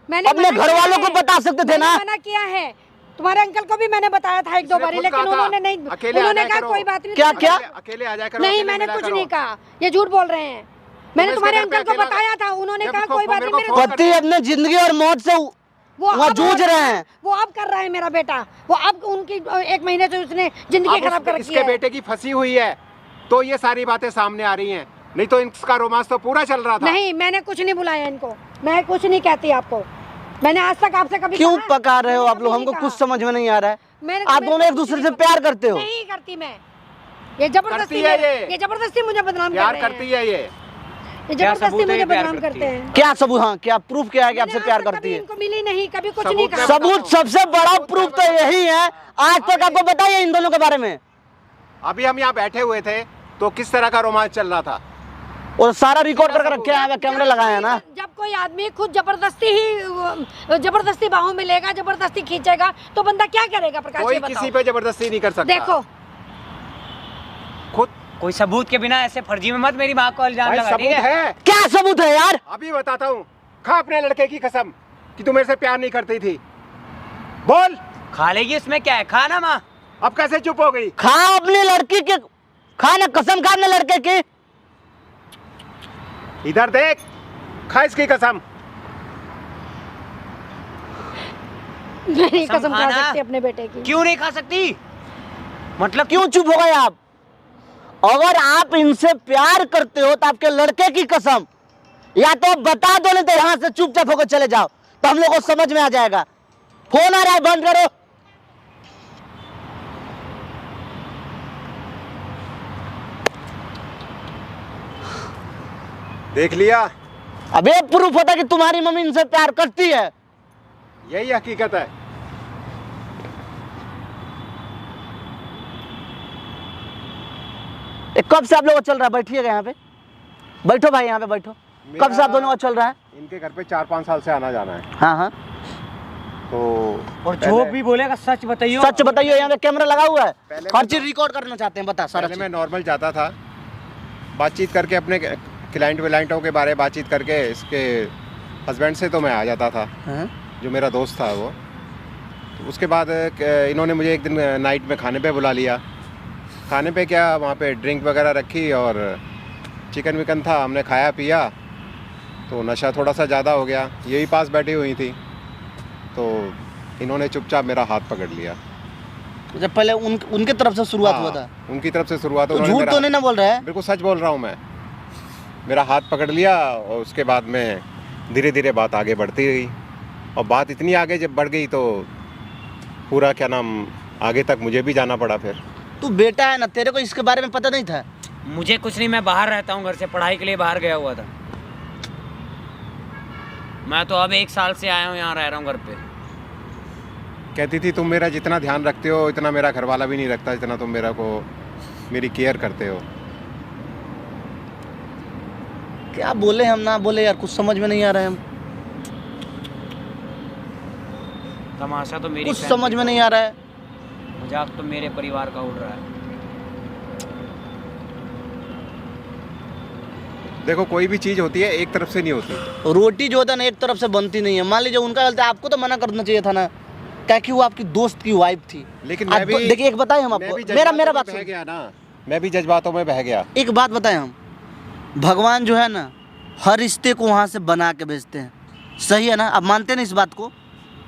मैंने अपने मना घर किया वालों है। को बता सकते थे ना। मैंने मना किया है, तुम्हारे अंकल को भी मैंने बताया था 1-2 बार, खुद लेकिन कहा था, उन्होंने नहीं, अकेले आ उन्होंने जाया कहा करो। कोई बात नहीं। क्या- क्या? अकेले आ जाया करो, नहीं, अकेले मैंने मिला कुछ करो। नहीं कहा, ये झूठ बोल रहे हैं। मैंने इसके तुम्हारे घर पे अंकल को अकेला- बताया था, उन्होंने जब कहा उसको कोई बात मेरे नहीं। को मेरे फोन पति अपने जिंदगी और मौत से वो वहाँ अब जूझ रहे हैं। वो अब कर रहा है मेरा बेटा, वो अब उनकी 1 महीने से उसने जिंदगी अब खराब कर रखी इसके है। बेटे की फंसी हुई है, तो ये सारी बातें सामने आ रही हैं। नहीं तो इसका रोमांस तो पूरा चल रहा था। नहीं, मैंने कुछ नहीं बुलाया इनको, मैं कुछ नहीं कहती आपको। मैंने आज तक आपसे कभी क्यों कहा? पका रहे हो आप कभी लोग? नहीं हमको कहा। कुछ समझ में नहीं आ रहा है। मैंने आप तुम्हें दोनों एक कुछ दूसरे नहीं से कहा। प्यार करते हो? नहीं करती मैं, ये जबरदस्ती करती है ये जबरदस्ती मुझे बदनाम कर प्यार रहे करती हैं। है ये। ये क्या जबरदस्ती सबूत है मुझे ये प्यार बदनाम करती करते है? हैं। क्या सबूत? हाँ, क्या प्रूफ क्या है कि आपसे मैंने प्यार आज तक करती कभी है? इनको मिली नहीं, कभी कुछ सबूत नहीं कहा। मैं सबूत, सबसे बड़ा प्रूफ तो यही है। आज तक आपको बताइए इन दोनों के बारे में। अभी हम यहाँ बैठे हुए थे तो किस तरह का रोमांस चल रहा था। और सारा रिकॉर्ड करके रखे हैं, कैमरा लगाया है ना। जब कोई आदमी खुद जबरदस्ती बाहों में लेगा, जबरदस्ती खींचेगा, तो बंदा क्या करेगा प्रकाश? कोई ये बताओ। किसी पे जबरदस्ती नहीं कर सकता। देखो, खुद कोई सबूत के बिना ऐसे फर्जी में मत मेरी माँ को इल्जाम भाई लगा। सबूत ठीक है? है। क्या सबूत है यार? अभी बताता हूँ। खा अपने लड़के की कसम कि तू मेरे से प्यार नहीं करती थी। बोल। खा लेगी, इसमें क्या है, खा ना माँ। अब कैसे चुप हो गई? खा अपनी लड़की के, खा ना, कसम खा अपने लड़के की। इधर देख, खा इसकी कसम। मैं नहीं कसम खा खाना। सकती अपने बेटे की। क्यों नहीं खा सकती? मतलब क्यों चुप हो गए आप? अगर आप इनसे प्यार करते हो तो आपके लड़के की कसम, या तो बता दो, नहीं तो यहां से चुपचाप होकर चले जाओ, तो हम लोग को समझ में आ जाएगा। फोन आ रहा है, बंद करो। देख लिया, अबे प्रूफ होता कि तुम्हारी मम्मी इनसे प्यार करती है। यही हकीकत है। कब से आप लोगों का चल रहा है? बैठिएगा यहाँ पे, बैठो भाई, यहाँ पे बैठो। कब से आप दोनों का चल रहा है? इनके घर पे 4-5 साल से आना जाना है। हाँ हाँ, तो और जो भी बोलेगा सच बताइए। सच बताइए। यहाँ पे कैमरा लगा हुआ है, पहले हर मैं चीज रिकॉर्ड करना चाहते हैं, बता सारा पहले चीज। मैं नॉर्मल जाता था, बातचीत करके अपने क्लाइंट विलाइंटों के बारे में बातचीत करके इसके हस्बैंड से तो मैं आ जाता था, हाँ? जो मेरा दोस्त था वो। तो उसके बाद इन्होंने मुझे एक दिन नाइट में खाने पे बुला लिया। खाने पे क्या, वहाँ पे ड्रिंक वगैरह रखी और चिकन विकन था, हमने खाया पिया, तो नशा थोड़ा सा ज़्यादा हो गया। यही पास बैठी हुई थी, तो इन्होंने चुपचाप मेरा हाथ पकड़ लिया। जब पहले उनके तरफ से शुरुआत हुआ था, हाँ, उनकी तरफ से शुरुआत। तो उन्होंने झूठ मेरा- तो नहीं ना बोल रहा है? बिल्कुल सच बोल रहा हूँ मैं। मेरा हाथ पकड़ लिया और उसके बाद में धीरे धीरे बात आगे बढ़ती रही, और बात इतनी आगे जब बढ़ गई तो पूरा क्या नाम, आगे तक मुझे भी जाना पड़ा। फिर तू बेटा है ना, तेरे को इसके बारे में पता नहीं था? मुझे कुछ नहीं, मैं बाहर रहता हूँ, घर से पढ़ाई के लिए बाहर गया हुआ था। मैं तो अब 1 साल से आया हूँ, यहाँ रह रहा हूँ घर पे। कहती थी तुम मेरा जितना ध्यान रखते हो इतना मेरा घर वाला भी नहीं रखता, जितना तुम मेरा को मेरी केयर करते हो। क्या बोले हम ना बोले यार, कुछ समझ में नहीं आ रहा है। हम तमाशा तो मेरी कुछ फैमिली समझ में का, नहीं आ रहा है। मजाक तो मेरे परिवार का उड़ रहा है। देखो, कोई भी चीज़ होती है एक तरफ से नहीं होती। रोटी जो होता है ना, एक तरफ से बनती नहीं है। मान लीजिए उनका गलती, आपको तो मना करना चाहिए था ना, क्या कि वो आपकी दोस्त की वाइफ थी। लेकिन आज मैं भी देखिए, एक बताएं हम मैं आपको, भी मेरा जज्बातों बात में बह सुन। गया ना, मैं भी जज्बातों में बह गया। एक बात बताएं हम, भगवान जो है ना, हर रिश्ते को वहाँ से बना के भेजते हैं, सही है ना? आप मानते हैं ना इस बात को?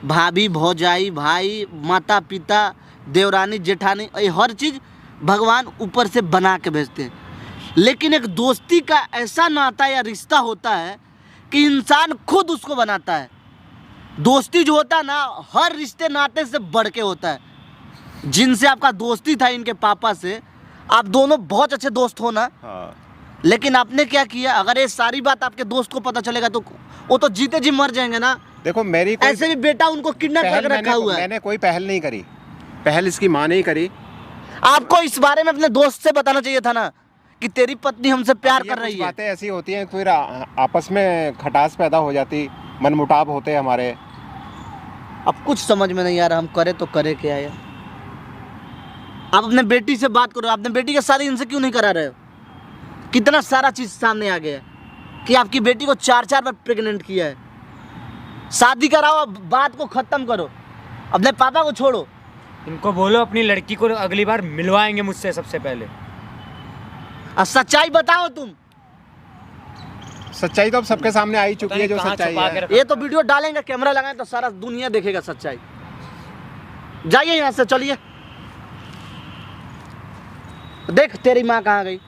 भाभी, भौजाई, भाई, माता पिता, देवरानी, जेठानी, ये हर चीज़ भगवान ऊपर से बना के भेजते हैं। लेकिन एक दोस्ती का ऐसा नाता या रिश्ता होता है कि इंसान खुद उसको बनाता है। दोस्ती जो होता है ना, हर रिश्ते नाते से बढ़ के होता है। जिनसे आपका दोस्ती था, इनके पापा से, आप दोनों बहुत अच्छे दोस्त हो ना, हाँ, लेकिन आपने क्या किया? अगर ये सारी बात आपके दोस्त को पता चलेगा तो वो तो जीते जी मर जाएंगे ना। देखो मेरी कोई ऐसे भी बेटा उनको किडनैप पहल करके रखा हुआ है। मैंने कोई पहल नहीं करी, पहल इसकी माँ ने ही करी। आपको इस बारे में अपने दोस्त से बताना चाहिए था ना कि तेरी पत्नी हमसे प्यार ये कर कुछ रही है। बातें ऐसी होती हैं, फिर आपस में खटास पैदा हो जाती, मनमुटाव होते हमारे। अब कुछ समझ में नहीं आ रहा, हम करे तो करे क्या यार? आप अपने बेटी से बात करो, अपने बेटी की शादी इनसे क्यों नहीं करा रहे हो? कितना सारा चीज सामने आ गया है कि आपकी बेटी को 4-4 बार प्रेग्नेंट किया है। शादी कराओ, अब बात को खत्म करो, अपने पापा को छोड़ो। इनको बोलो अपनी लड़की को अगली बार मिलवाएंगे मुझसे सबसे पहले। और सच्चाई बताओ तुम। सच्चाई तो अब सबके सामने आ ही चुकी है, जो कहाँ सच्चाई छुपा के है। रखा ये तो वीडियो डालेंगे, कैमरा लगाएं तो सारा दुनिया देखेगा सच्चाई। जाइए यहाँ से, चलिए। देख तेरी माँ कहाँ गई।